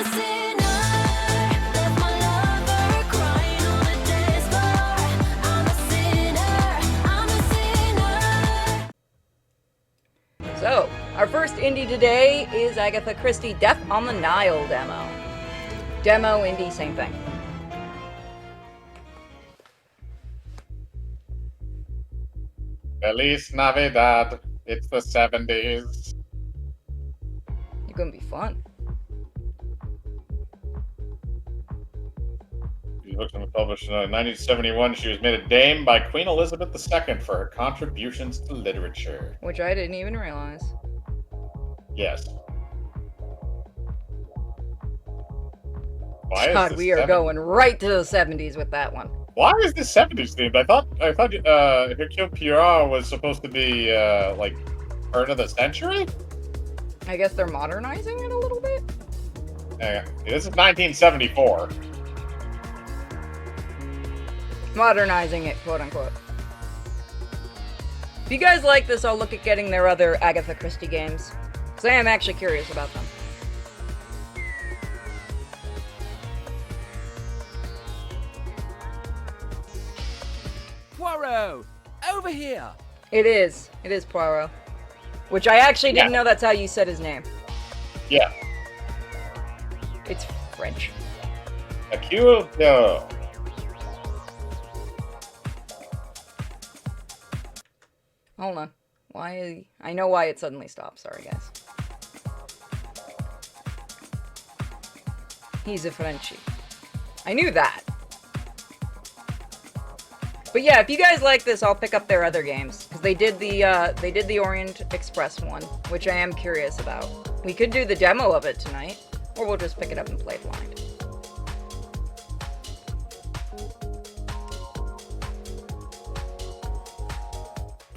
a sinner, left my lover crying on the dance floor. I'm a sinner, I'm a sinner. So, our first indie today is Agatha Christie, Death on the Nile demo. Demo, indie, same thing. Feliz Navidad. It's the 70s. It's gonna be fun. She was published in 1971. She was made a dame by Queen Elizabeth II for her contributions to literature. Which I didn't even realize. Yes. Why is God, this we are 70s? going right to the 70s with that one. Why is this 70s themed? I thought Hercule Poirot was supposed to be like turn of the century? I guess they're modernizing it a little bit? This is 1974. Modernizing it, quote unquote. If you guys like this, I'll look at getting their other Agatha Christie games. Because I am actually curious about them. Poirot! Over here! It is Poirot. Which I actually didn't know that's how you said his name. Yeah. It's French. Hercule Poirot. Hold on. Why? I know why it suddenly stopped. Sorry, guys. He's a Frenchie. I knew that. But yeah, if you guys like this, I'll pick up their other games because they did the Orient Express one, which I am curious about. We could do the demo of it tonight, or we'll just pick it up and play blind.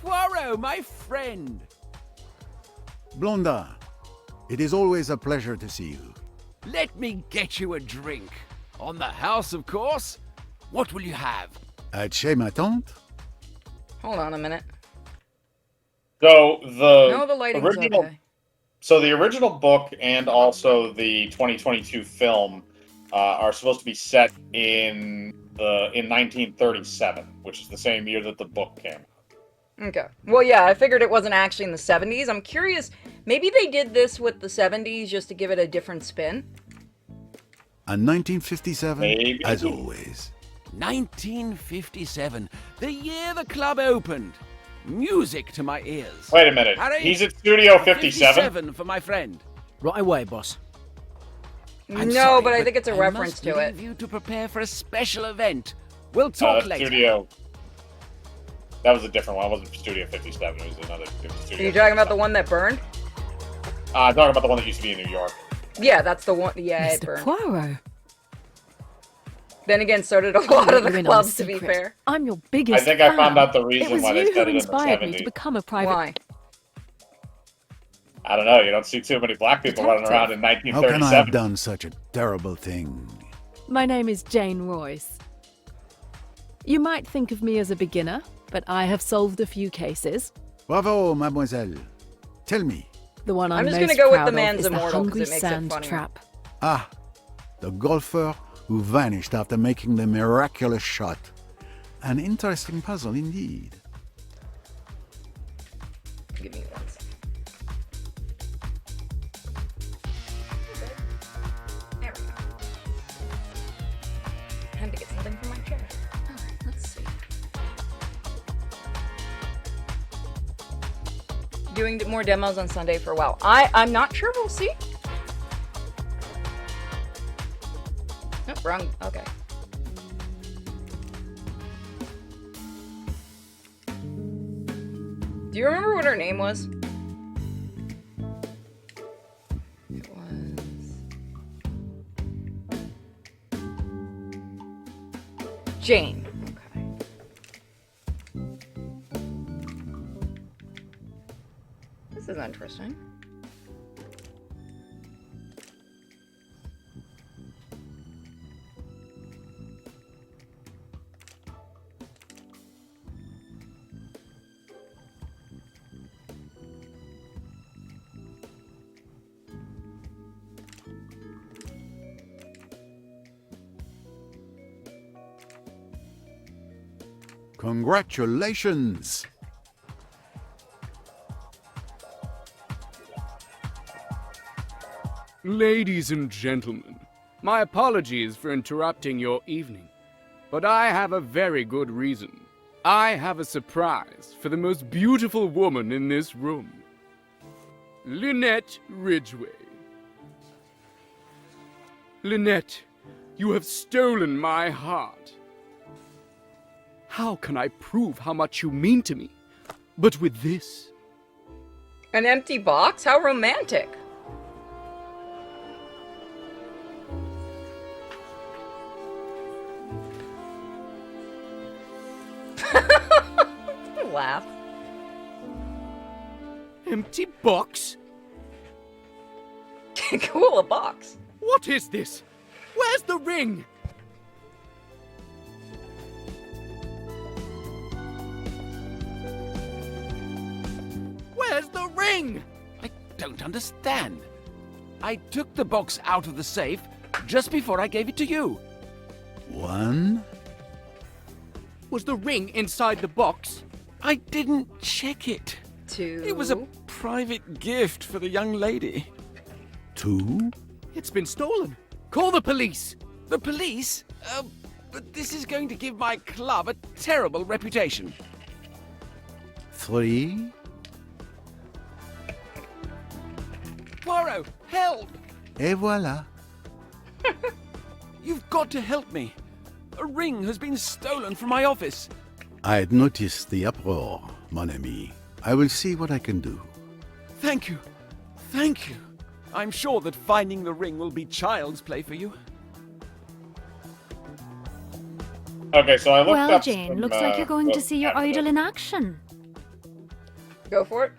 Poirot, my friend! Blondin, it is always a pleasure to see you. Let me get you a drink. On the house, of course. What will you have? At chez ma tante? Hold on a minute. So No, the lighting's original, okay. so the original book and also the 2022 film are supposed to be set in 1937, which is the same year that the book came out. Okay. Well, yeah, I figured it wasn't actually in the 70s. I'm curious, maybe they did this with the 70s just to give it a different spin? And 1957, Maybe. as always. 1957, the year the club opened. Music to my ears. Wait a minute. Harry, He's at Studio 57? 57 for my friend. Right away, boss. I'm No, sorry, but I think it's a reference must to it. leave you to prepare for a special event. We'll talk later. Studio. That was a different one. It wasn't Studio 57. It was another Are Studio. you talking about the one that burned? I'm talking about the one that used to be in New York. Yeah, that's the one. Yeah, it Mr. burned. Poirot. Then again, so did a lot of the You're in on a clubs, to be secret. fair. I'm your biggest I think I fan. found out the It reason was why they you said who it in the inspired me 70s. to become a private. Why? I don't know. You don't see too many black people running around in How can I 1937. have done such a terrible thing? My name is Jane Royce. You might think of me as a beginner, but I have solved a few cases. Bravo, mademoiselle. Tell me. The one I'm just most gonna go with proud the of man's is the immortal 'cause hungry it makes it sand funnier. trap. Ah, the golfer who vanished after making the miraculous shot. An interesting puzzle indeed. Give me one second. There we go. Time to get something from my chair. Alright, let's see. Doing more demos on Sunday for a while. I'm not sure. We'll see. Nope, wrong. Okay. Do you remember what her name was? It was Jane. Okay. This is interesting. Congratulations! Ladies and gentlemen, my apologies for interrupting your evening, but I have a very good reason. I have a surprise for the most beautiful woman in this room. Lynette Ridgway. Lynette, you have stolen my heart. How can I prove how much you mean to me, but with this? An empty box? How romantic. Laugh. Empty box? Cool, a box. What is this? Where's the ring? Where's the ring? I don't understand. I took the box out of the safe just before I gave it to you. One, Was the ring inside the box? I didn't check it. 2. It was a private gift for the young lady. two, It's been stolen. Call the police. The police? But this is going to give my club a terrible reputation. three, Poirot, help! et voilà. You've got to help me. A ring has been stolen from my office. I had noticed the uproar, mon ami. I will see what I can do. Thank you. Thank you. I'm sure that finding the ring will be child's play for you. Okay, so I looked Well, up Jane, some, looks like you're going to see your evidence. idol in action. Go for it.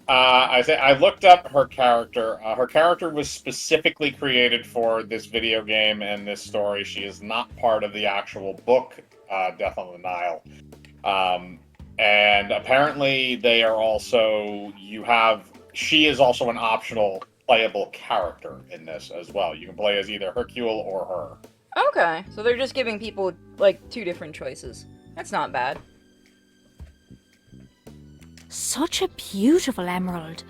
I looked up her character. Her character was specifically created for this video game and this story. She is not part of the actual book, Death on the Nile. And apparently they are also, she is also an optional playable character in this as well. You can play as either Hercule or her. Okay, so they're just giving people, like, 2 different choices. That's not bad. Such a beautiful emerald.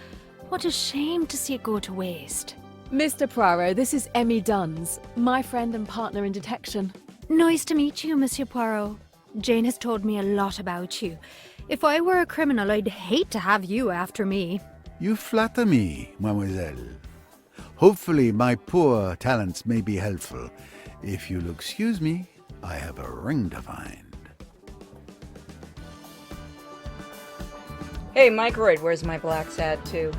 What a shame to see it go to waste. Mr. Poirot, this is Emmy Duns, my friend and partner in detection. Nice to meet you, Monsieur Poirot. Jane has told me a lot about you. If I were a criminal, I'd hate to have you after me. You flatter me, mademoiselle. Hopefully my poor talents may be helpful. If you'll excuse me, I have a ring to find. Hey, Microid, where's my black sad too?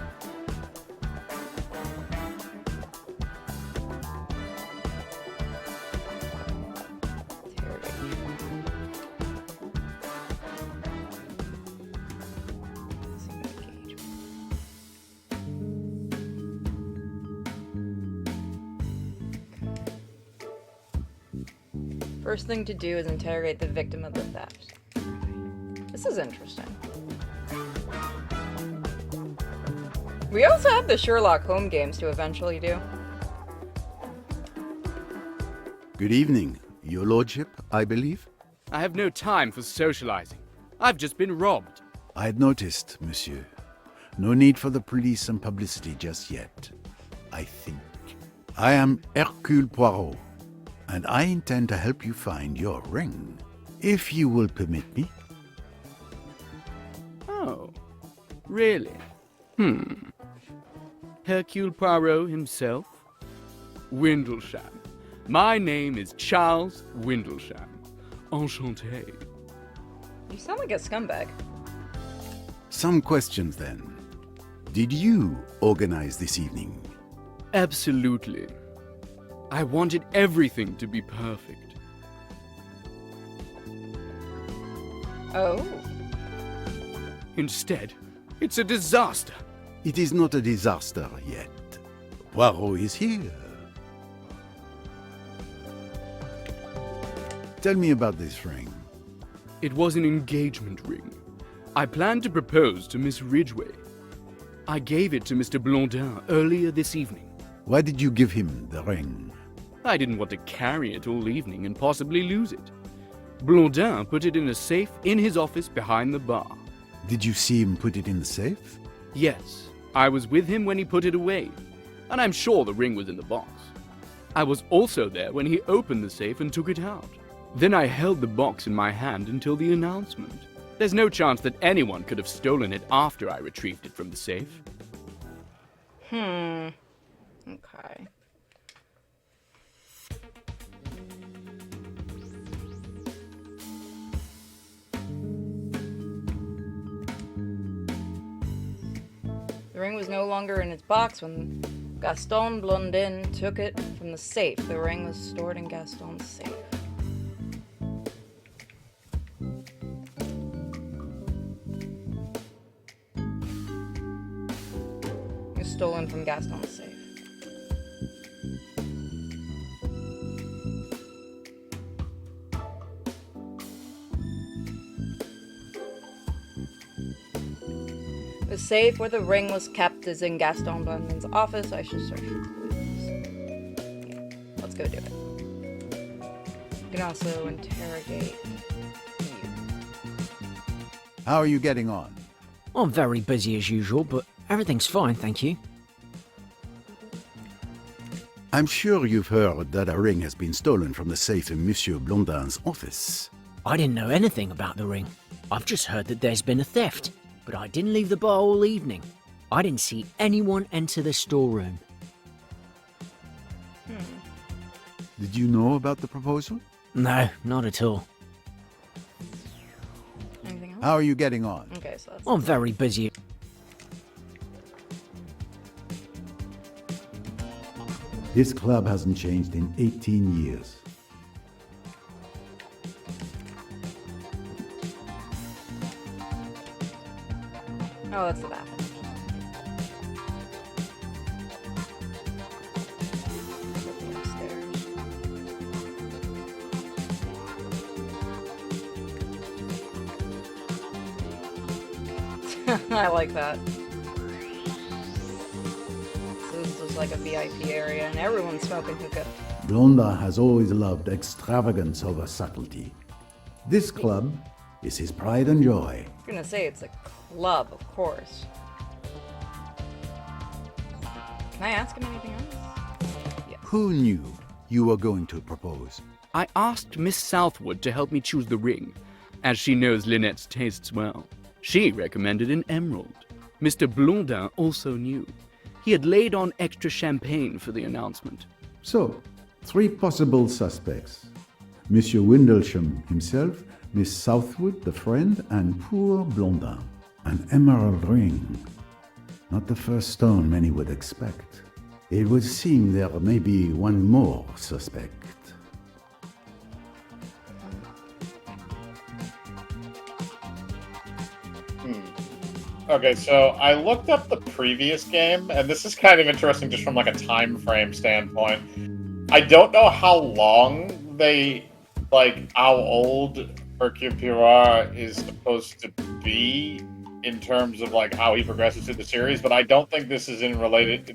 First thing to do is interrogate the victim of the theft. This is interesting. We also have the Sherlock Holmes games to eventually do. Good evening, your lordship, I believe. I have no time for socializing. I've just been robbed. I had noticed, monsieur. No need for the police and publicity just yet, I think. I am Hercule Poirot, and I intend to help you find your ring, if you will permit me. Oh, really? Hercule Poirot himself? Windlesham. My name is Charles Windlesham. Enchanté. You sound like a scumbag. Some questions then. Did you organize this evening? Absolutely. I wanted everything to be perfect. Oh. Instead, it's a disaster. It is not a disaster yet. Poirot is here. Tell me about this ring. It was an engagement ring. I planned to propose to Miss Ridgway. I gave it to Mr. Blondin earlier this evening. Why did you give him the ring? I didn't want to carry it all evening and possibly lose it. Blondin put it in a safe in his office behind the bar. Did you see him put it in the safe? Yes, I was with him when he put it away, and I'm sure the ring was in the box. I was also there when he opened the safe and took it out. Then I held the box in my hand until the announcement. There's no chance that anyone could have stolen it after I retrieved it from the safe. Okay. The ring was no longer in its box when Gaston Blondin took it from the safe. The ring was stored in Gaston's safe. It was stolen from Gaston's safe. The safe where the ring was kept is in Gaston Blondin's office. I should search for clues. Yeah, let's go do it. You can also interrogate you. How are you getting on? I'm very busy as usual, but everything's fine, thank you. I'm sure you've heard that a ring has been stolen from the safe in Monsieur Blondin's office. I didn't know anything about the ring. I've just heard that there's been a theft, but I didn't leave the bar all evening. I didn't see anyone enter the storeroom. Did you know about the proposal? No, not at all. Anything else? How are you getting on? Okay, so that's I'm very busy. This club hasn't changed in 18 years. Oh, that's the bathroom. Looking upstairs. I like that. This is like a VIP area, and everyone's smoking hookah. Blondin has always loved extravagance over subtlety. This club is his pride and joy. I'm gonna say it's a club, of course. Can I ask him anything else? Yes. Who knew you were going to propose? I asked Miss Southwood to help me choose the ring, as she knows Lynette's tastes well. She recommended an emerald. Mr. Blondin also knew. He had laid on extra champagne for the announcement. So, 3 possible suspects. Monsieur Windlesham himself, Miss Southwood, the friend, and poor Blondin. An emerald ring. Not the first stone many would expect. It would seem there may be one more suspect. Okay, so I looked up the previous game, and this is kind of interesting just from like a time frame standpoint. I don't know how long how old Hercule Poirot is supposed to be in terms of like how he progresses through the series, but I don't think this is related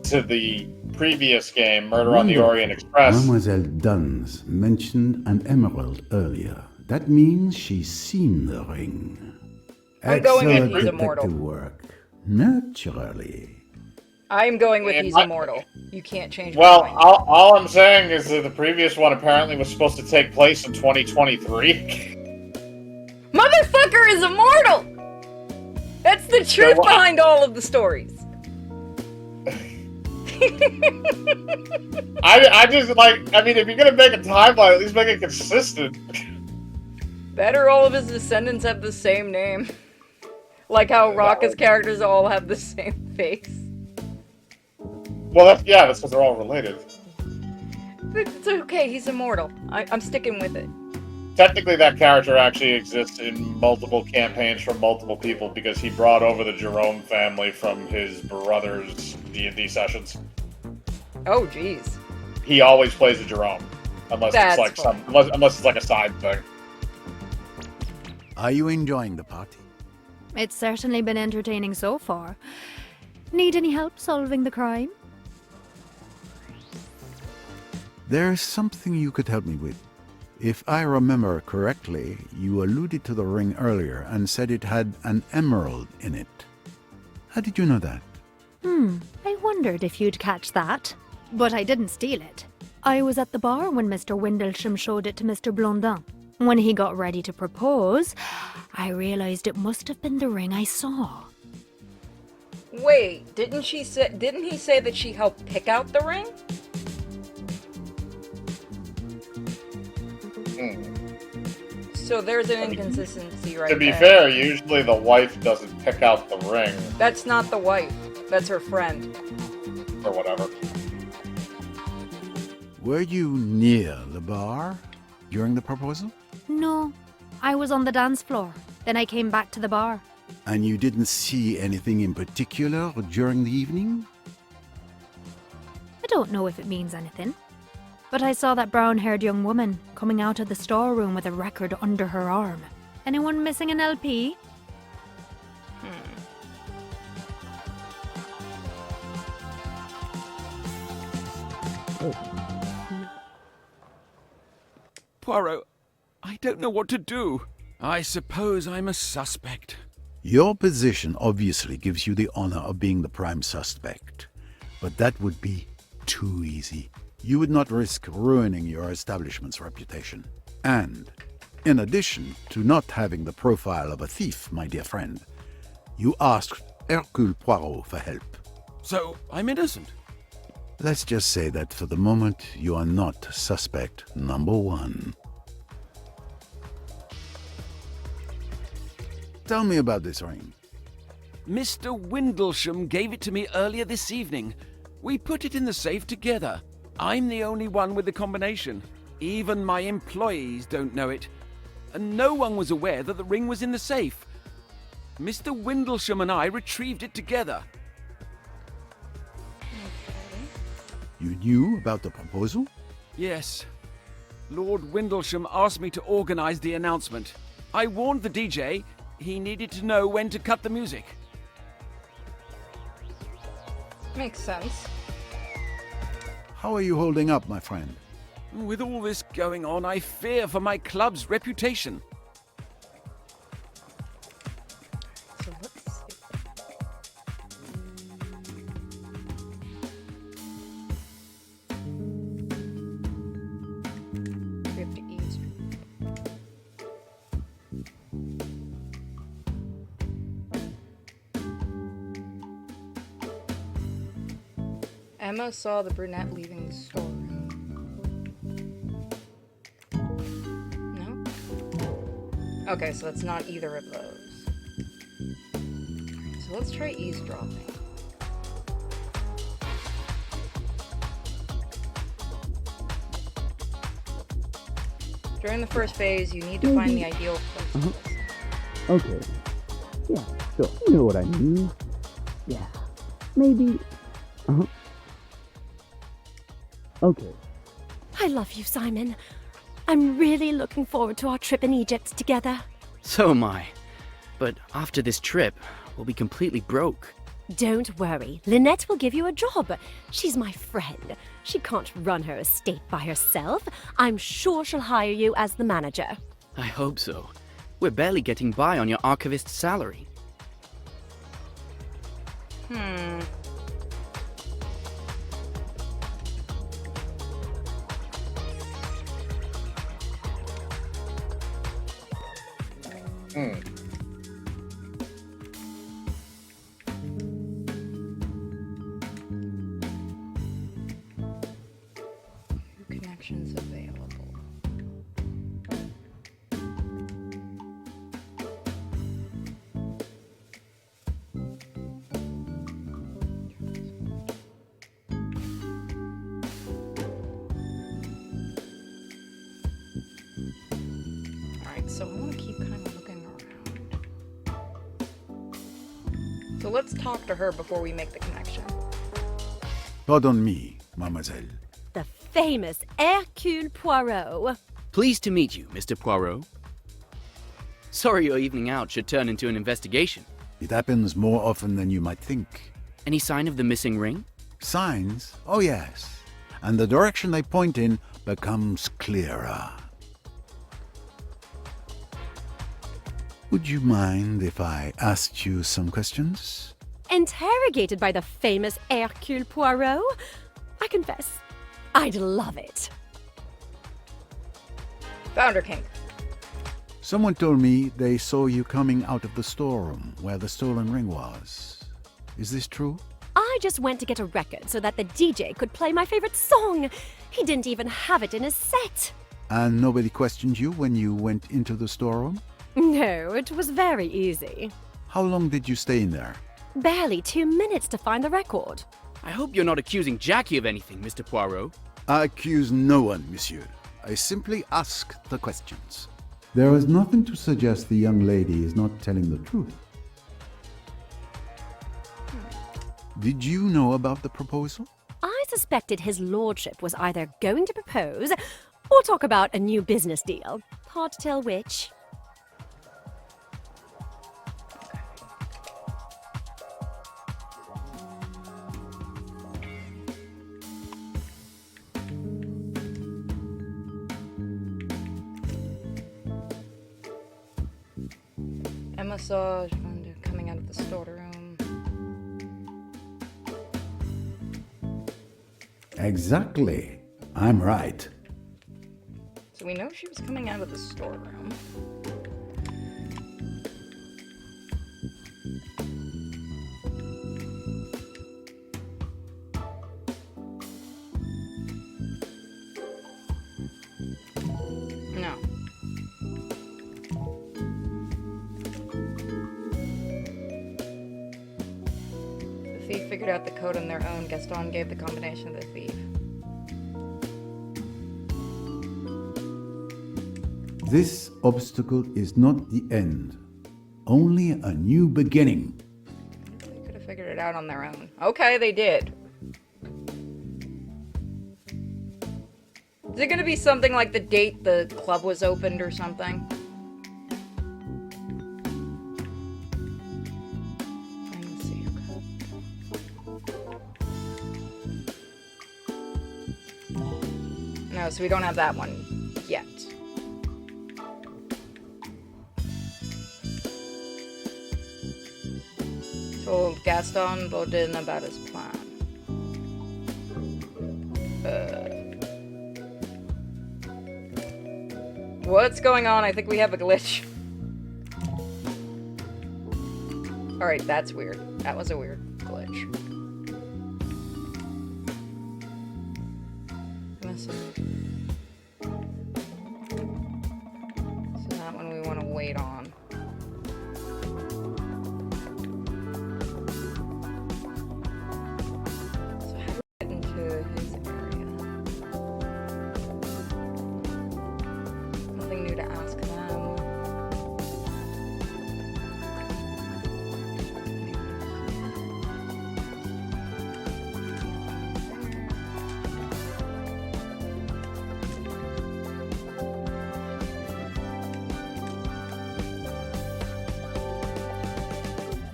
to the previous game, Murder on the Orient Express. Mademoiselle Duns mentioned an emerald earlier. That means she's seen the ring. I'm going with Excellent he's immortal. detective work. Naturally. I'm going with And he's my- immortal. You can't change my Well, mind. all I'm saying is that the previous one apparently was supposed to take place in 2023. Motherfucker is immortal! That's the truth what? behind all of the stories. I just if you're gonna make a timeline, at least make it consistent. Better all of his descendants have the same name. Like how Rocka's characters all have the same face. Well, that's because they're all related. It's okay, he's immortal. I'm sticking with it. Technically, that character actually exists in multiple campaigns from multiple people because he brought over the Jerome family from his brother's D&D sessions. Oh, jeez. He always plays a Jerome, unless That's it's like fun. unless it's like a side thing. Are you enjoying the party? It's certainly been entertaining so far. Need any help solving the crime? There's something you could help me with. If I remember correctly, you alluded to the ring earlier and said it had an emerald in it. How did you know that? I wondered if you'd catch that. But I didn't steal it. I was at the bar when Mr. Windlesham showed it to Mr. Blondin. When he got ready to propose, I realized it must have been the ring I saw. Wait, didn't he say that she helped pick out the ring? So there's an inconsistency right there. To be fair, usually the wife doesn't pick out the ring That's not the wife. That's her friend. or whatever. Were you near the bar during the proposal? No, I was on the dance floor. Then I came back to the bar. And you didn't see anything in particular during the evening? I don't know if it means anything. But I saw that brown-haired young woman coming out of the storeroom with a record under her arm. Anyone missing an LP? Poirot, I don't know what to do. I suppose I'm a suspect. Your position obviously gives you the honor of being the prime suspect. But that would be too easy. You would not risk ruining your establishment's reputation. And, in addition to not having the profile of a thief, my dear friend, you asked Hercule Poirot for help. So, I'm innocent. Let's just say that for the moment, you are not suspect number one. Tell me about this ring. Mr. Windlesham gave it to me earlier this evening. We put it in the safe together. I'm the only one with the combination. Even my employees don't know it. And no one was aware that the ring was in the safe. Mr. Windlesham and I retrieved it together. You knew about the proposal? Yes. Lord Windlesham asked me to organize the announcement. I warned the DJ he needed to know when to cut the music. Makes sense. How are you holding up, my friend? With all this going on, I fear for my club's reputation. So let's see. We have to ease. Emma saw the brunette leaving the storeroom. No? Okay, so it's not either of those. So let's try eavesdropping. During the first phase, you need to find the ideal place to listen. Okay. Yeah, sure. You know what I mean. Yeah. Maybe. Okay. I love you, Simon. I'm really looking forward to our trip in Egypt together. So am I. But after this trip, we'll be completely broke. Don't worry, Lynette will give you a job. She's my friend. She can't run her estate by herself. I'm sure she'll hire you as the manager. I hope so. We're barely getting by on your archivist's salary. Connections available. Alright, so I want to keep kind of looking around. So let's talk to her before we make the connection. Pardon me, mademoiselle. The famous Hercule Poirot. Pleased to meet you, Mr. Poirot. Sorry your evening out should turn into an investigation. It happens more often than you might think. Any sign of the missing ring? Signs? Oh yes. And the direction they point in becomes clearer. Would you mind if I asked you some questions? Interrogated by the famous Hercule Poirot? I confess, I'd love it. Founder King. Someone told me they saw you coming out of the storeroom where the stolen ring was. Is this true? I just went to get a record so that the DJ could play my favorite song. He didn't even have it in his set. And nobody questioned you when you went into the storeroom? No, it was very easy. How long did you stay in there? Barely 2 minutes to find the record. I hope you're not accusing Jackie of anything, Mr. Poirot. I accuse no one, monsieur. I simply ask the questions. There is nothing to suggest the young lady is not telling the truth. Did you know about the proposal? I suspected his lordship was either going to propose or talk about a new business deal. Hard to tell which. Emma saw coming out of the storeroom. Exactly. I'm right. So we know she was coming out of the storeroom. No. The thief figured out the code on their own. Gaston gave the combination to the thief. This obstacle is not the end, only a new beginning. They could have figured it out on their own. Okay, they did. Is it gonna be something like the date the club was opened or something? Let's see. No, so we don't have that one yet. Told Gaston Baudin about his plan. What's going on? I think we have a glitch. Alright, that's weird. That was a weird glitch. So that one we want to wait on. Into his area. Nothing new to ask them.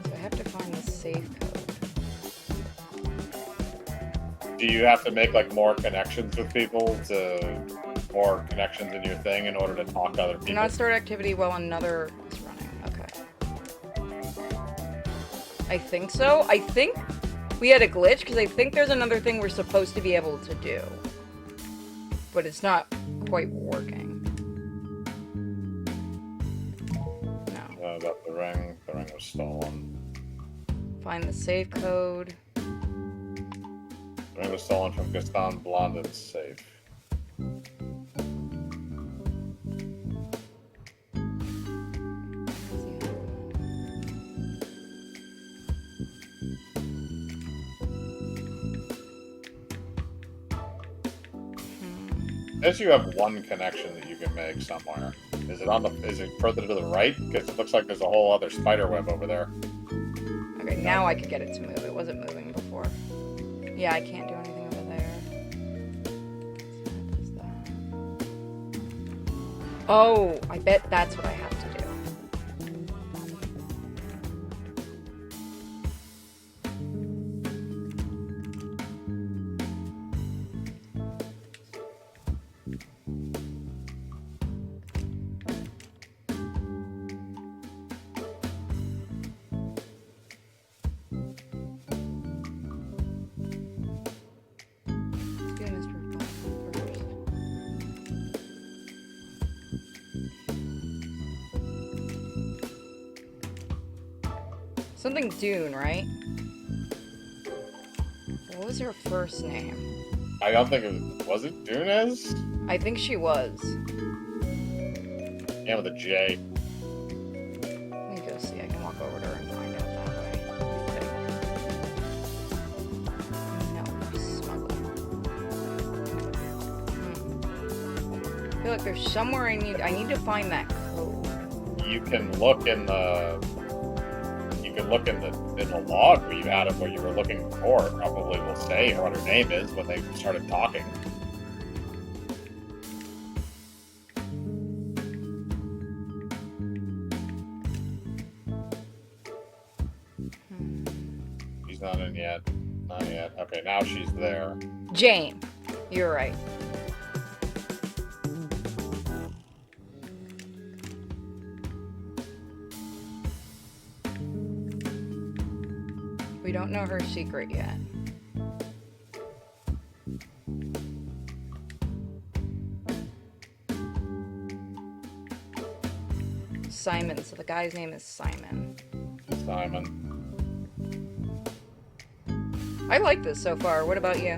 So I have to find the safe code. Do you have to make like more connections with people to more connections in your thing in order to talk to other Do people? not start activity while another is running. Okay. I think so. I think we had a glitch because I think there's another thing we're supposed to be able to do. But it's not quite working. No. About the ring. The ring was stolen. Find the safe code. The ring was stolen from Gaston Blondin's safe. Guess you have one connection that you can make somewhere. Is it on the? Is it further to the right? Because it looks like there's a whole other spider web over there. Okay, now I can get it to move. It wasn't moving before. Yeah, I can't do anything over there. Oh, I bet that's what I have to do. Something Dune, right? What was her first name? I don't think it was it Dunez? I think she was. Yeah, with a J. Let me go see. I can walk over to her and find out that way. No, smuggler. I feel like there's somewhere I need to find that code. You can look in the log where you had it where you were looking for. It probably will say what her name is when they started talking. She's not in yet. Not yet. Okay, now she's there. Jane. You're right. We don't know her secret yet. Simon. So the guy's name is Simon. Simon. I like this so far. What about you?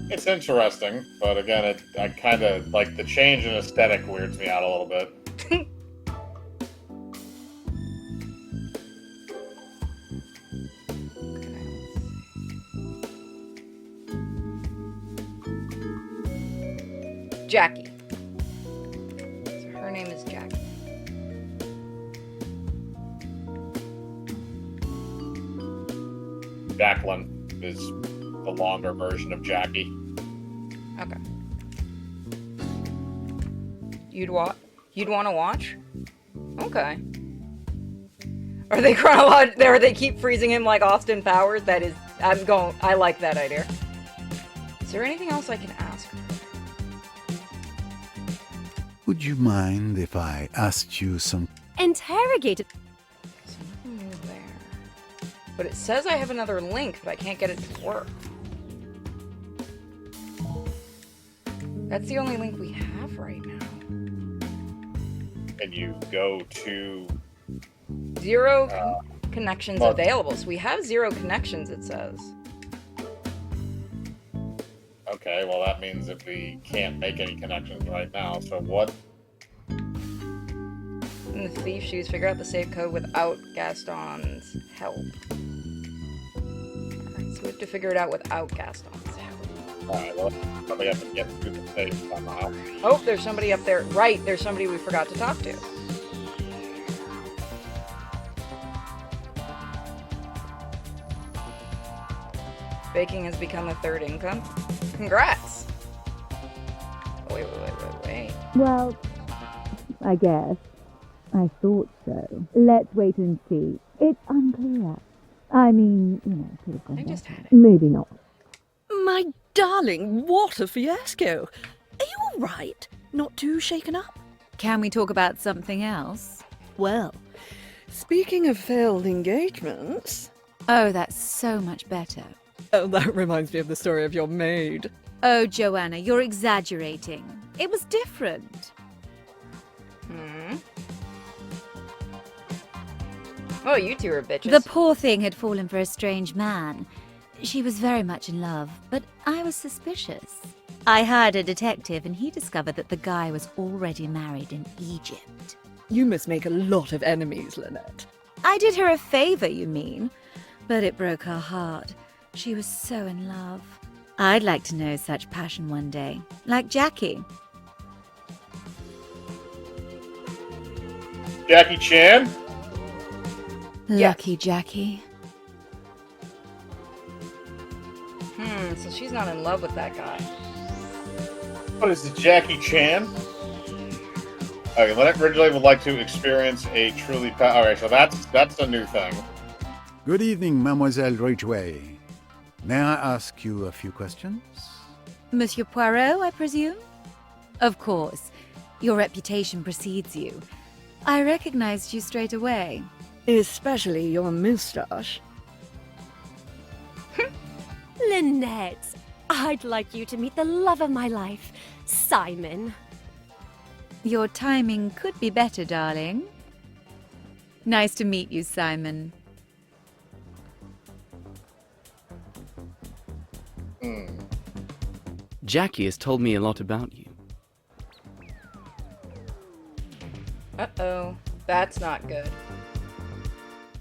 It's interesting, but again, I kind of like the change in aesthetic weirds me out a little bit. Jackie. So her name is Jackie. Jacqueline is the longer version of Jackie. Okay. You'd want to watch? Okay. Are they chronological? Or they keep freezing him like Austin Powers? That is, I like that idea. Is there anything else I can ask her? Would you mind if I asked you some... Interrogated. So nothing new there. But it says I have another link, but I can't get it to work. That's the only link we have right now. And you go to... Zero connections available. So we have 0 connections, it says. Okay, well that means that we can't make any connections right now, so what? In the thief's shoes, figure out the safe code without Gaston's help. Alright, so we have to figure it out without Gaston's help. Alright, well, probably have to get through the safe somehow. Oh, there's somebody up there. Right, there's somebody we forgot to talk to. Baking has become a third income. Congrats! Oh, wait. Well, I guess. I thought so. Let's wait and see. It's unclear. I mean, could have gone I just better. had it. Maybe not. My darling, what a fiasco. Are you all right? Not too shaken up? Can we talk about something else? Well, speaking of failed engagements... Oh, that's so much better. Oh, that reminds me of the story of your maid. Oh, Joanna, you're exaggerating. It was different. Oh, you two are bitches. The poor thing had fallen for a strange man. She was very much in love, but I was suspicious. I hired a detective and he discovered that the guy was already married in Egypt. You must make a lot of enemies, Lynette. I did her a favor, you mean? But it broke her heart. She was so in love. I'd like to know such passion one day, like Jackie. Jackie Chan? Lucky Jackie. So she's not in love with that guy. What is it, Jackie Chan? Okay, Lynette Ridgely would like to experience a truly... Okay, so that's a new thing. Good evening, Mademoiselle Ridgway. May I ask you a few questions? Monsieur Poirot, I presume? Of course. Your reputation precedes you. I recognized you straight away. Especially your moustache. Lynette, I'd like you to meet the love of my life, Simon. Your timing could be better, darling. Nice to meet you, Simon. Jackie has told me a lot about you. Uh-oh. That's not good.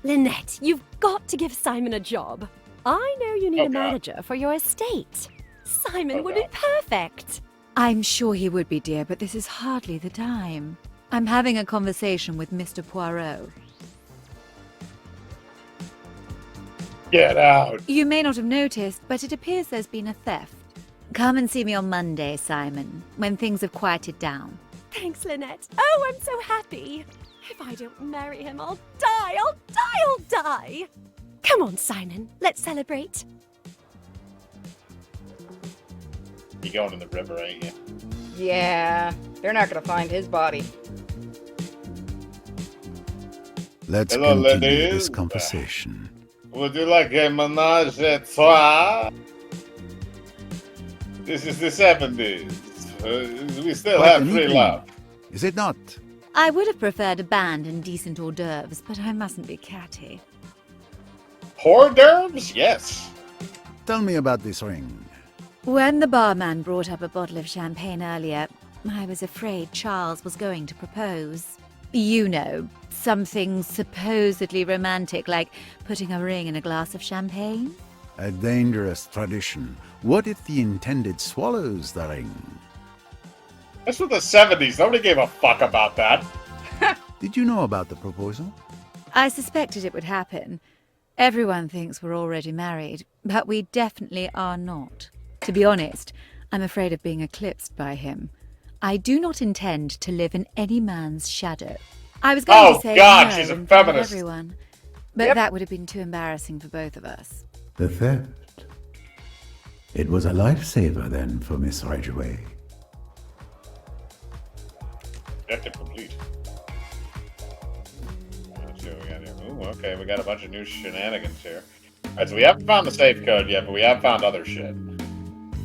Lynette, you've got to give Simon a job. I know you need Oh, a God. manager for your estate. Simon would be perfect. I'm sure he would be, dear, but this is hardly the time. I'm having a conversation with Mr. Poirot. Get out. You may not have noticed, but it appears there's been a theft. Come and see me on Monday, Simon, when things have quieted down. Thanks, Lynette. Oh, I'm so happy. If I don't marry him, I'll die. I'll die. Come on, Simon. Let's celebrate. You going in the river, ain't you? Yeah, they're not gonna find his body. Let's Hello, continue ladies. this conversation. Would you like a menage a trois? This is the 70s. We still Quite have an free evening, love. is it not? I would have preferred a band and decent hors d'oeuvres, but I mustn't be catty. Hors d'oeuvres? Yes. Tell me about this ring. When the barman brought up a bottle of champagne earlier, I was afraid Charles was going to propose. You know, something supposedly romantic, like putting a ring in a glass of champagne. A dangerous tradition. What if the intended swallows the ring? This was the 70s. Nobody gave a fuck about that. Did you know about the proposal? I suspected it would happen. Everyone thinks we're already married, but we definitely are not. To be honest, I'm afraid of being eclipsed by him. I do not intend to live in any man's shadow. I was going to say God, no she's a in front of feminist. everyone, but that would have been too embarrassing for both of us. The theft. It was a lifesaver then for Miss Ridgway. Objective complete. Let's see what we got here. Ooh, okay, we got a bunch of new shenanigans here. Alright, so we haven't found the safe code yet, but we have found other shit.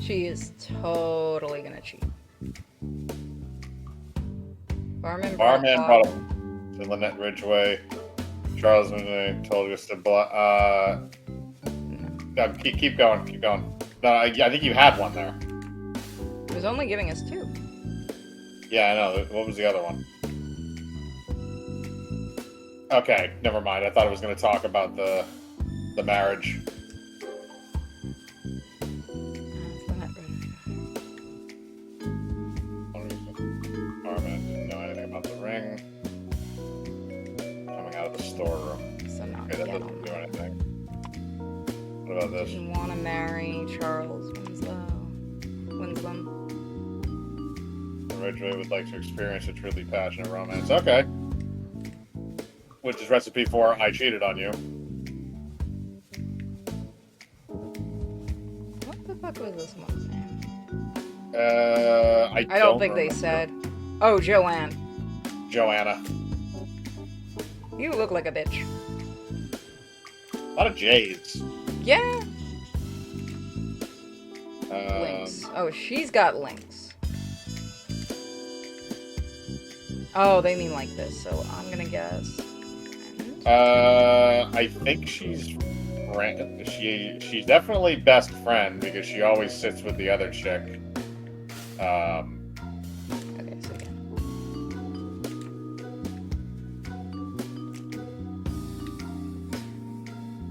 She is totally gonna cheat. Barman brought him to Lynette Ridgway. Charles told us to no, keep going, keep going. No, I think you had one there. He was only giving us 2. Yeah, I know. What was the other one? Okay, never mind. I thought I was going to talk about the marriage. Armin didn't know anything about the ring. Coming out of the storeroom. So now Okay, that doesn't do anything. What about this? You want to marry Charles Winslow. Ridgway would like to experience a truly passionate romance. Okay. Which is recipe for I cheated on you. What the fuck was this one's name? I don't think they remember. said. Oh, Joanne. Joanna. You look like a bitch. A lot of J's. Yeah. Links. Oh, she's got links. Oh, they mean like this, so I'm gonna guess. I think she's she's definitely best friend because she always sits with the other chick. Okay, so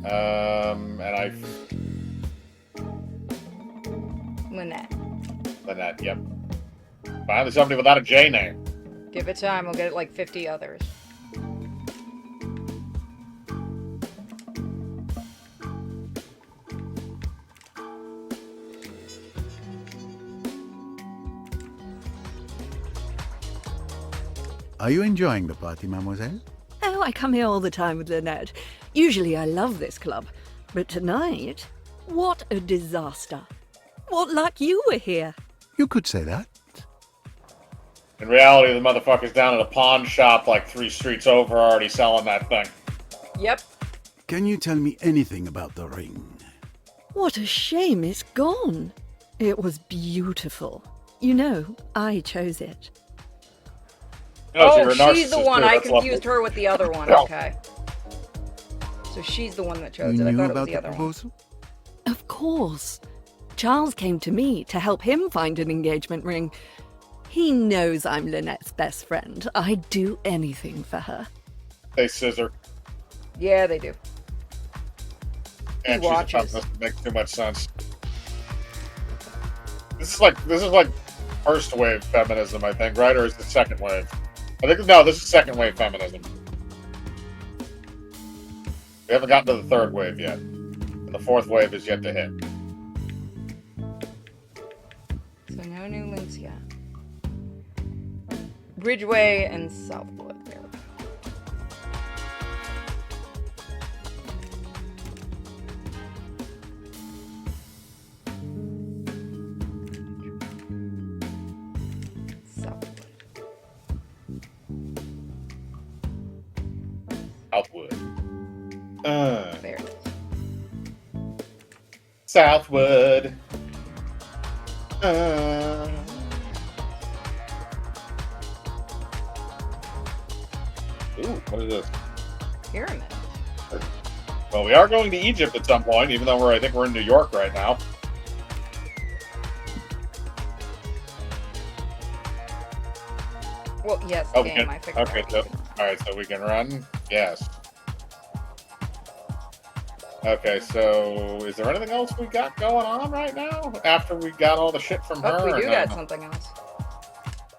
And I Lynette. Yep. Finally somebody without a J name. Give it time, we'll get like 50 others. Are you enjoying the party, mademoiselle? Oh, I come here all the time with Lynette. Usually I love this club. But tonight, what a disaster. What luck you were here. You could say that. In reality, the motherfucker's down at a pawn shop like 3 streets over already selling that thing. Yep. Can you tell me anything about the ring? What a shame it's gone. It was beautiful. You know, I chose it. Oh, so she's the one. I confused her with the other one. Okay. So she's the one that chose You it. I knew thought it was about the the other one. proposal? Of course. Charles came to me to help him find an engagement ring. He knows I'm Lynette's best friend. I'd do anything for her. They scissor. Yeah, they do. And He she's a watches. feminist. It makes too much sense. This is like first wave feminism, I think, right? Or is it second wave? I think no, this is second wave feminism. We haven't gotten to the third wave yet. And the fourth wave is yet to hit. So no new links yet. Bridgeway and Southwood. There we go. Southwood. Southwood. There it is. Southwood. Ooh, what is this? Pyramid. Well, we are going to Egypt at some point, even though I think we're in New York right now. Well, yes, Oh, game, I figured okay, out. so, alright, so we can run? Yes. Okay, so is there anything else we got going on right now? After we got all the shit from her? Oh, we or do no? got something else.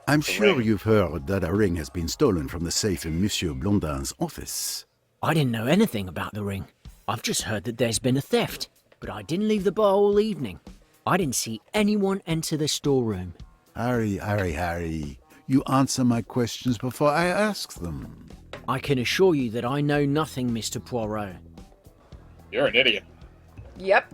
I'm The sure ring. you've heard that a ring has been stolen from the safe in Monsieur Blondin's office. I didn't know anything about the ring. I've just heard that there's been a theft, but I didn't leave the bar all evening. I didn't see anyone enter the storeroom. Harry, you answer my questions before I ask them. I can assure you that I know nothing, Mr. Poirot. You're an idiot. Yep.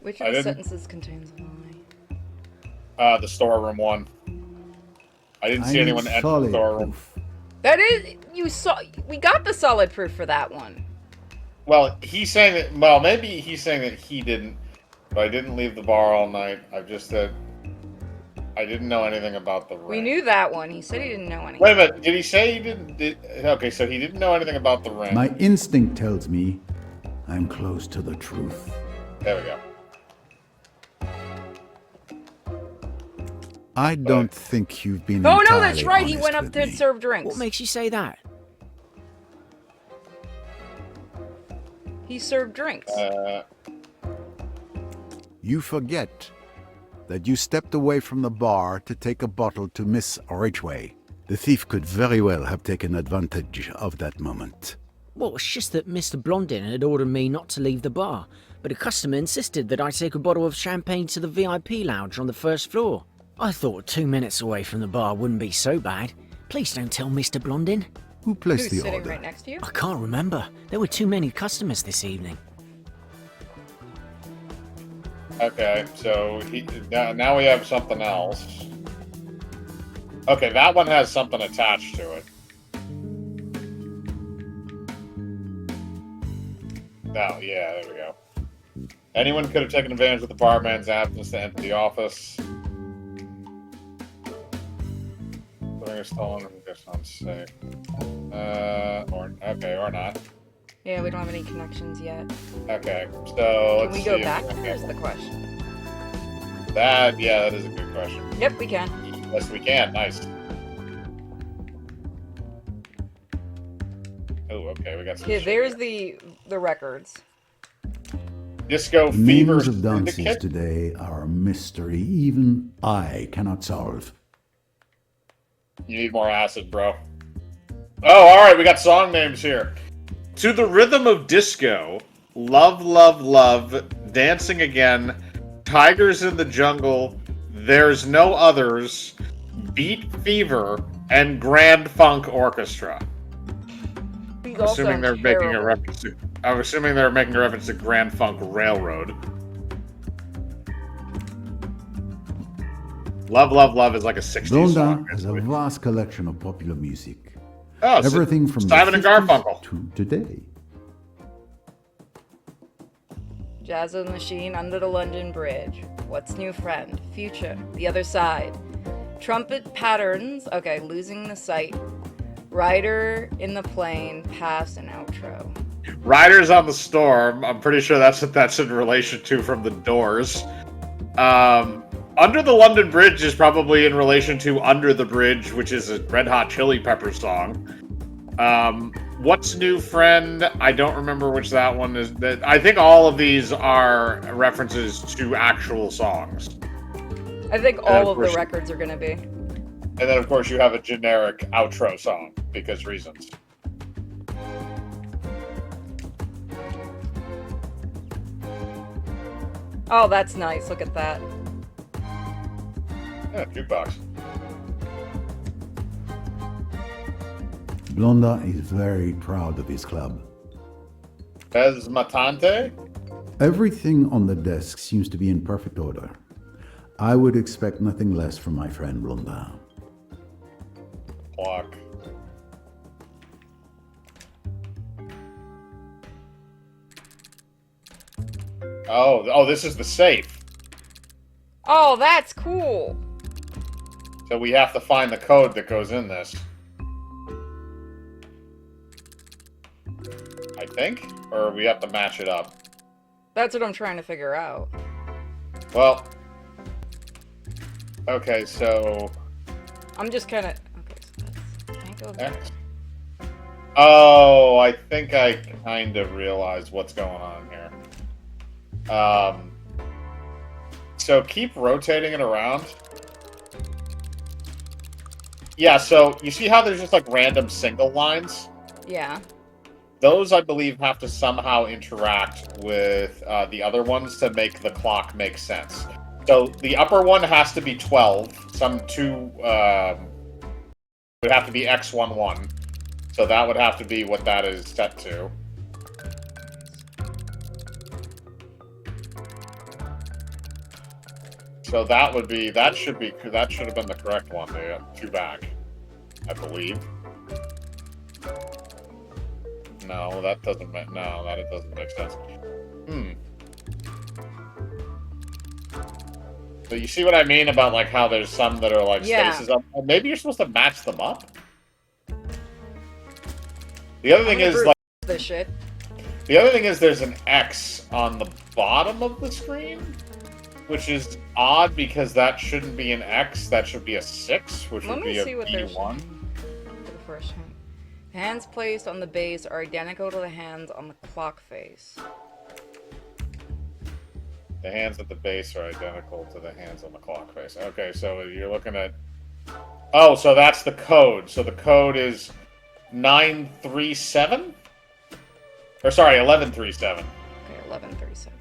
Which I of the didn't- sentences contains a lie? The storeroom one. I didn't I see need anyone enter the solid storeroom. proof. That is, you saw, we got the solid proof for that one. Well, he's saying that, well, maybe he's saying that he didn't, but I didn't leave the bar all night. I've just said I didn't know anything about the ring. We knew that one. He said he didn't know anything. Wait a minute, did he say he didn't? Okay, so he didn't know anything about the ring. My instinct tells me I'm close to the truth. There we go. I don't think you've been Oh no, that's entirely right. He honest went up with to me. serve drinks. What makes you say that? He served drinks. You forget that you stepped away from the bar to take a bottle to Miss Ridgway. The thief could very well have taken advantage of that moment. Well, it's just that Mr. Blondin had ordered me not to leave the bar, but a customer insisted that I take a bottle of champagne to the VIP lounge on the first floor. I thought 2 minutes away from the bar wouldn't be so bad. Please don't tell Mr. Blondin. Who placed Who's the sitting order? right next to you? I can't remember. There were too many customers this evening. Okay, so now we have something else. Okay, that one has something attached to it. Oh, yeah, there we go. Anyone could have taken advantage of the barman's absence to enter the office. Putting a stolen and just unsafe. Or not. Yeah, we don't have any connections yet. Okay, so Can let's we go see back? if- Here's the question. that is a good question. Yep, we can. Yes, we can. Nice. Oh, okay, we got some. Okay, shit there's here. the records. Disco The Fever names of dances Syndicate. today are a mystery even I cannot solve. You need more acid, bro. Oh, all right, we got song names here. To the Rhythm of Disco, Love, Love, Love, Dancing Again, Tigers in the Jungle, There's No Others, Beat Fever, and Grand Funk Orchestra. These I'm all assuming sound they're making a terrible. reference to. I'm assuming they're making a reference to Grand Funk Railroad. Love, Love, Love is like a 60s Blondin song. has a vast collection of popular music. Oh, so Everything from Simon and the 50s Garfunkel. to today. Jazz of the Machine, Under the London Bridge. What's New Friend? Future. The Other Side. Trumpet Patterns. Okay, Losing the Sight. Rider in the Plane. Pass and outro. Riders on the Storm. I'm pretty sure that's what that's in relation to from the Doors. Under the London Bridge is probably in relation to Under the Bridge, which is a Red Hot Chili Peppers song. What's New Friend? I don't remember which that one is. I think all of these are references to actual songs. I think all of the records are going to be. And then, of course, you have a generic outro song, because reasons. Oh, that's nice. Look at that. Yeah, jukebox. Blonda is very proud of his club. Matante? Everything on the desk seems to be in perfect order. I would expect nothing less from my friend Blonda. Clock. Oh, this is the safe. Oh, that's cool. So we have to find the code that goes in this. I think? Or we have to match it up. That's what I'm trying to figure out. Well. Okay, so... I'm just kind of... Okay, so that's... Can't go there. X. Oh, I think I kind of realize what's going on here. So keep rotating it around. Yeah, so you see how there's just like random single lines? Yeah. Those, I believe, have to somehow interact with the other ones to make the clock make sense. So the upper one has to be 12. Some two would have to be X11. So that would have to be what that is set to. So that would be, that should have been the correct one, the two back, I believe. No, that doesn't make, no, that it doesn't make sense. So you see what I mean about like how there's some that are like spaces up? Well, maybe you're supposed to match them up? The other thing is like this shit. The other thing is there's an X on the bottom of the screen, which is odd because that shouldn't be an X, that should be a 6, which would be a B1. For the first one. The hands placed on the base are identical to the hands on the clock face. The hands at the base are identical to the hands on the clock face. Okay, so you're looking at... Oh, so that's the code. So the code is 937? Or sorry, 1137. Okay, 1137.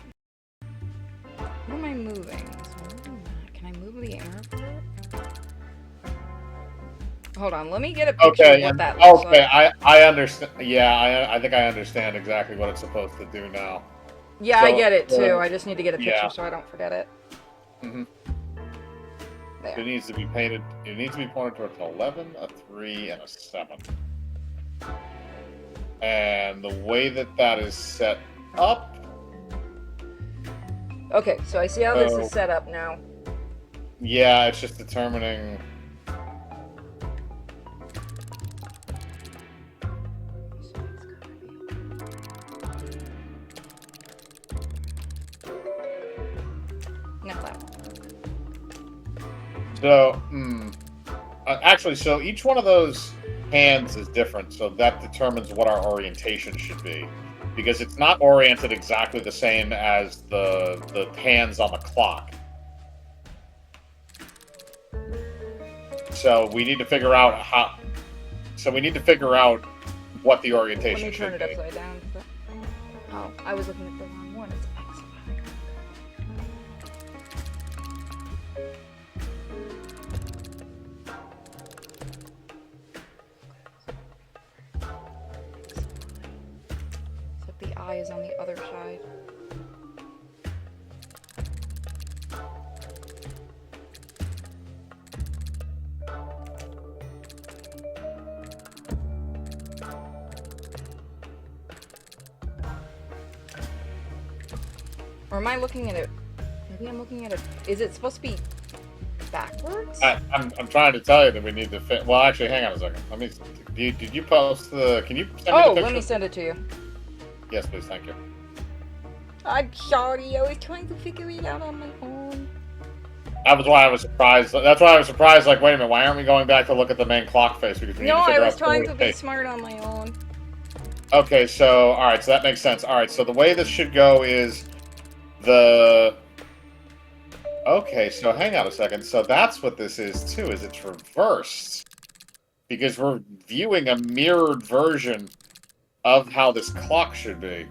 What am I moving? Can I move the airport? Hold on, let me get a picture of what that looks like. Okay, I understand. Yeah, I think I understand exactly what it's supposed to do now. Yeah, so, I get it too. I just need to get a picture so I don't forget it. Mm-hmm. There. It needs to be painted. It needs to be pointed towards an 11, a 3, and a 7. And the way that that is set up. Okay, so I see how this is set up now. Yeah, it's just determining. So, actually, so each one of those hands is different, so that determines what our orientation should be. Because it's not oriented exactly the same as the hands on the clock. So we need to figure out how... So we need to figure out what the orientation should be. Let me turn it upside down. Oh, I was looking at the wrong one. It's X. Except the eye is on the other side. Or am I looking at it? Maybe I'm looking at it. Is it supposed to be backwards? I'm trying to tell you that we need to fit. Well, actually, hang on a second. Let me. Did you post the? Can you send me the picture? Let me send it to you. Yes, please. Thank you. I'm sorry, I was trying to figure it out on my own. That was why I was surprised. That's why I was surprised. Like, wait a minute, why aren't we going back to look at the main clock face? Because we need No, to figure I was out trying the to be smart on my own. Okay, so all right, so that makes sense. All right, so the way this should go is the. Okay, so hang on a second. So that's what this is too. Is it's reversed because we're viewing a mirrored version of how this clock should be.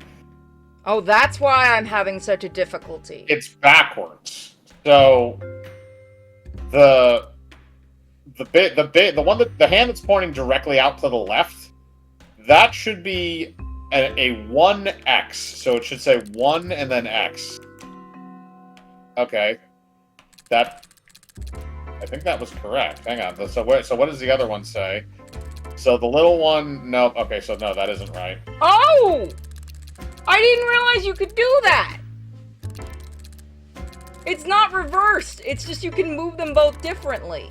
Oh, that's why I'm having such a difficulty. It's backwards. So the one that the hand that's pointing directly out to the left, that should be a 1x. So it should say 1 and then x. Okay. I think that was correct. Hang on. So what does the other one say? So the little one, nope. Okay, so no, that isn't right. Oh! I didn't realize you could do that! It's not reversed. It's just you can move them both differently.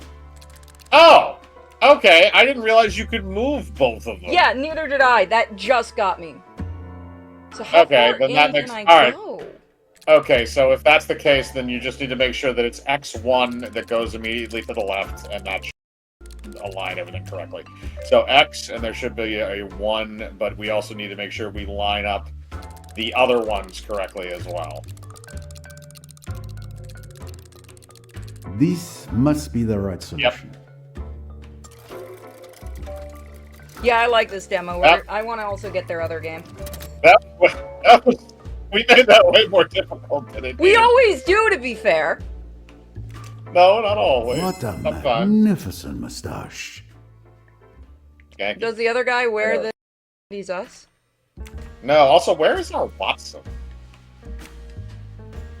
Oh! Okay, I didn't realize you could move both of them. Yeah, neither did I. That just got me. So how Okay, far then that in makes can I all right. go? Okay, so if that's the case, then you just need to make sure that it's x1 that goes immediately to the left, and that should align everything correctly. So x, and there should be a 1, but we also need to make sure we line up the other ones correctly as well. This must be the right solution. Yeah, I like this demo. Yep. I want to also get their other game. We made that way more difficult than it We did. always do, to be fair. No, not always. What a I'm fine. magnificent mustache. Does the other guy wear the He's Us? No, also, where is our Watson?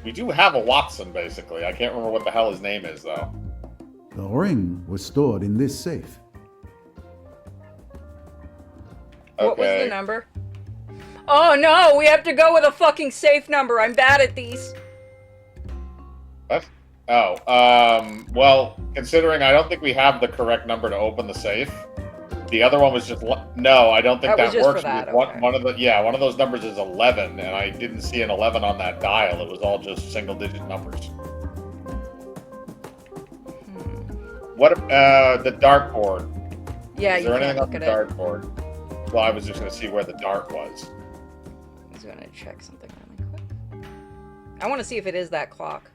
We do have a Watson, basically. I can't remember what the hell his name is, though. The ring was stored in this safe. What was the number? Oh no, we have to go with a fucking safe number. I'm bad at these. What? Oh, well, considering I don't think we have the correct number to open the safe. The other one was just no. I don't think That was that just works. for that, because okay. one of those numbers is 11, and I didn't see an 11 on that dial. It was all just single-digit numbers. What? The dartboard. Yeah, Is you there can't anything on look the at it. dartboard? Well, I was just going to see where the dart was. I was gonna check something really quick. I want to see if it is that clock.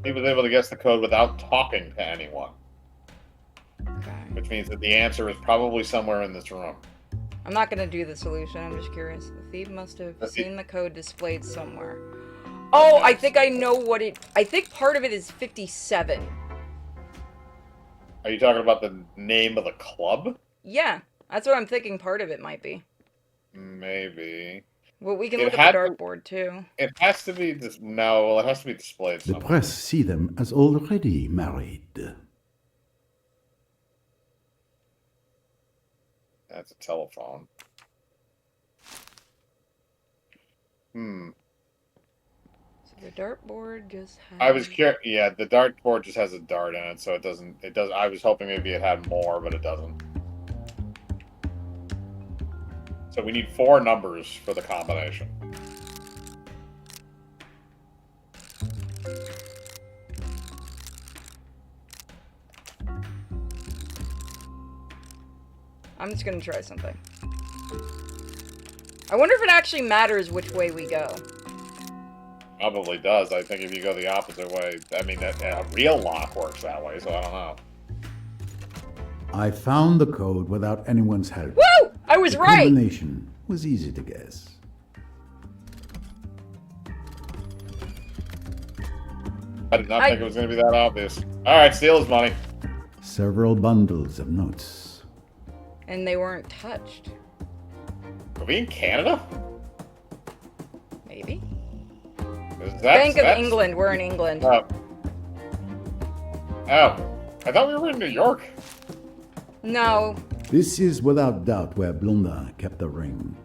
He was able to guess the code without talking to anyone. Okay. Which means that the answer is probably somewhere in this room. I'm not gonna do the solution. I'm just curious. The thief must have seen the code displayed somewhere. Oh, I think I know what it. I think part of it is 57. Are you talking about the name of the club? Yeah, that's what I'm thinking. Part of it might be. Maybe. Well, we can It look had at the to- dartboard too. It has to be this. No, well, it has to be displayed The somewhere. press see them as already married. That's a telephone. Hmm. So the dartboard just has. I was curious. Yeah, the dartboard just has a dart in it, so it doesn't. It does. I was hoping maybe it had more, but it doesn't. So we need 4 numbers for the combination. I'm just gonna try something. I wonder if it actually matters which way we go. Probably does. I think if you go the opposite way, I mean, a real lock works that way, so I don't know. I found the code without anyone's help. Woo! I was the right! combination was easy to guess. I did not think it was going to be that obvious. All right, steal his money. Several bundles of notes. And they weren't touched. Are we in Canada? Maybe. Bank Bank of England. We're in England. Oh, I thought we were in New York. No, This is without doubt where Blondin kept the ring.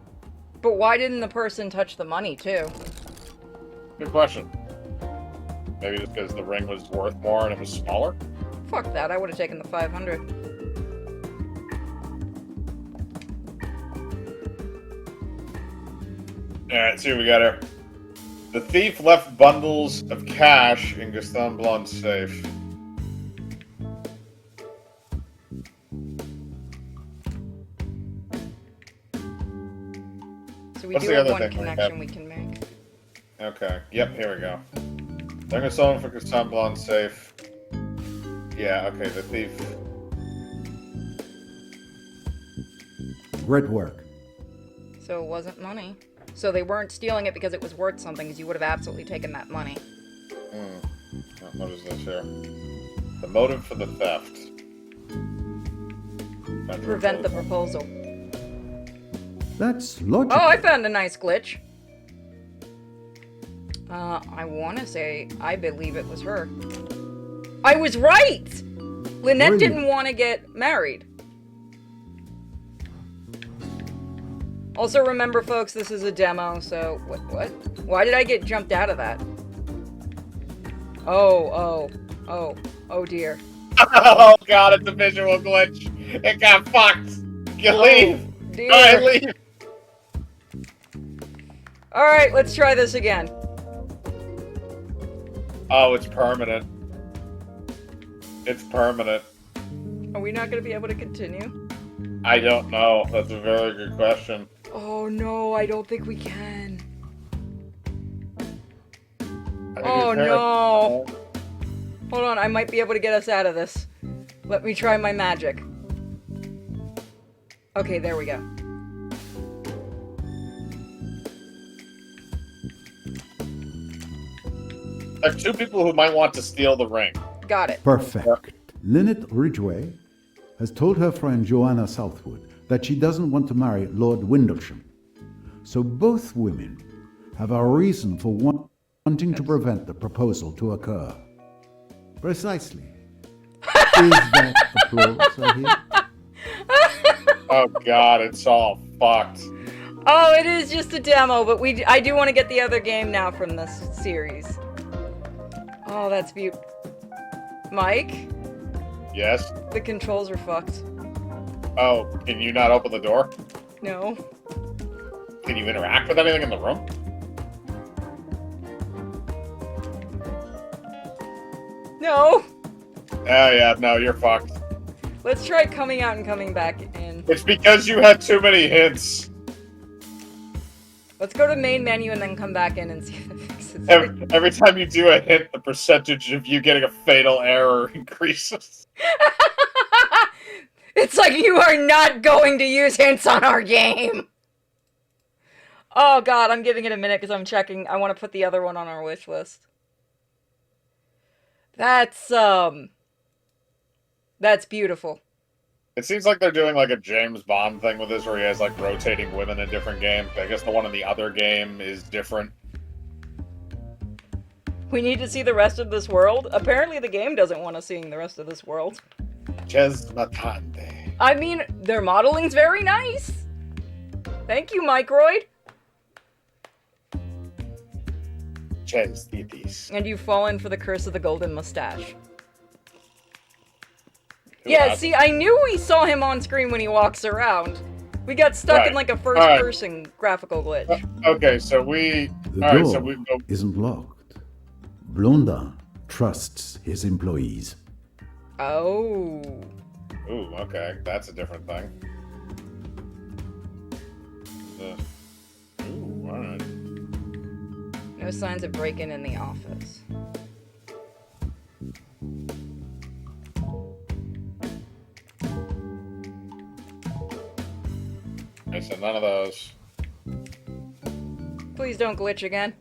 but why didn't the person touch the money too? Good question. Maybe just because the ring was worth more and it was smaller? Fuck that, I would have taken the 500. Alright, see what we got here. The thief left bundles of cash in Gaston Blonde's safe. So we What's do the have other one thing we connection have? we can make. Okay, yep, here we go. They're gonna sell him for Gaston Blonde's safe. Yeah, okay, the thief. Great work. So it wasn't money. So they weren't stealing it because it was worth something, because you would have absolutely taken that money. What is this here? The motive for the theft. Prevent the proposal. That's logical. Oh, I found a nice glitch. I want to say, I believe it was her. I was right! Lynette didn't want to get married. Also remember, folks, this is a demo, so... What? Why did I get jumped out of that? Oh dear. Oh god, it's a visual glitch. It got fucked. You leave. Dear. Alright, leave. Alright, let's try this again. Oh, it's permanent. It's permanent. Are we not going to be able to continue? I don't know. That's a very good question. Oh no, I don't think we can. I think Oh it's her. no. Hold on, I might be able to get us out of this. Let me try my magic. Okay, there we go. There are two people who might want to steal the ring. Got it. Perfect. Lynette Ridgway has told her friend Joanna Southwood that she doesn't want to marry Lord Windlesham. So both women have a reason for wanting to prevent the proposal to occur. Precisely. Is that applause I hear? Oh god, it's all fucked. Oh, it is just a demo, but I do want to get the other game now from this series. Oh, that's beautiful. Mike? Yes? The controls are fucked. Oh, can you not open the door? No. Can you interact with anything in the room? No! Oh yeah, no, you're fucked. Let's try coming out and coming back in. It's because you had too many hints. Let's go to main menu and then come back in and see if it fixes it. Every time you do a hint, the percentage of you getting a fatal error increases. It's like you are not going to use hints on our game! Oh god, I'm giving it a minute because I'm checking. I want to put the other one on our wish list. That's beautiful. It seems like they're doing like a James Bond thing with this where he has like rotating women in different games. I guess the one in the other game is different. We need to see the rest of this world? Apparently the game doesn't want us seeing the rest of this world. Chesmatante. I mean, their modeling's very nice. Thank you, Microid. Ches titis. And you've fallen for the curse of the golden mustache. Yeah, see, I knew we saw him on screen when he walks around. We got stuck in like a first-person graphical glitch. Okay, so we... The Alright, door so we go... isn't locked. Blondin trusts his employees. Oh. Ooh, okay, that's a different thing. Ooh, alright. No signs of break-in in the office. Okay, so none of those. Please don't glitch again.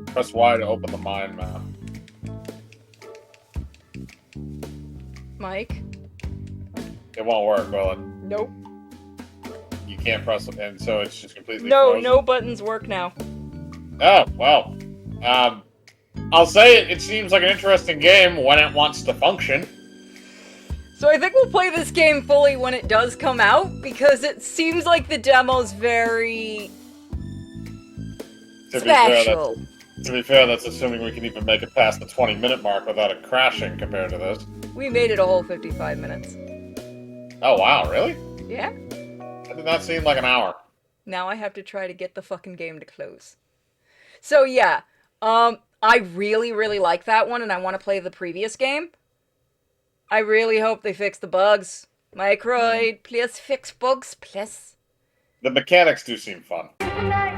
Press Y to open the mind map. Mike? It won't work, will it? Nope. You can't press it, and so it's just completely No, frozen? no buttons work now. Oh, well. I'll say it seems like an interesting game when it wants to function. So I think we'll play this game fully when it does come out, because it seems like the demo's very... special. To be fair, that's assuming we can even make it past the 20-minute mark without it crashing compared to this. We made it a whole 55 minutes. Oh wow, really? Yeah. That did not seem like an hour. Now I have to try to get the fucking game to close. So yeah, I really, really like that one, and I want to play the previous game. I really hope they fix the bugs. Microid, please fix bugs, please. The mechanics do seem fun. Tonight